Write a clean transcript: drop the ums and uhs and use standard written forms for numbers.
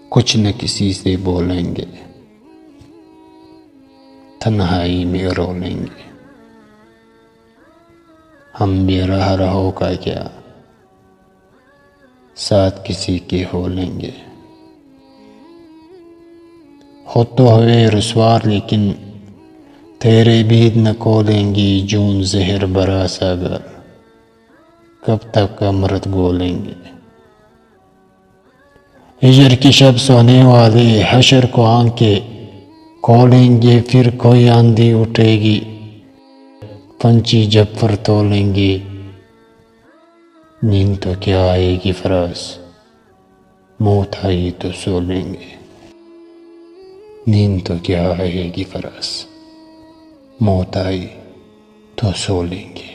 کچھ نہ کسی سے بولیں گے، تنہائی میں رو لیں گے، ہم بھی رہو کا کیا، ساتھ کسی کے ہو لیں گے۔ خود تو ہوئے رسوار لیکن تیرے بید نہ کھولیں گی، جون زہر برا ساگر کب تک امرت گولیں گے۔ ہجر کی شب سونے والے حشر کو آنکھیں کھولیں گے، پھر کوئی آندھی اٹھے گی، پنچھی جب پر تولیں گے۔ نیند تو کیا آئے گی فراز، موت آئی تو سو لیں گے۔ نیند تو کیا آئے گی فراز، موت آئی تو سو لیں گے۔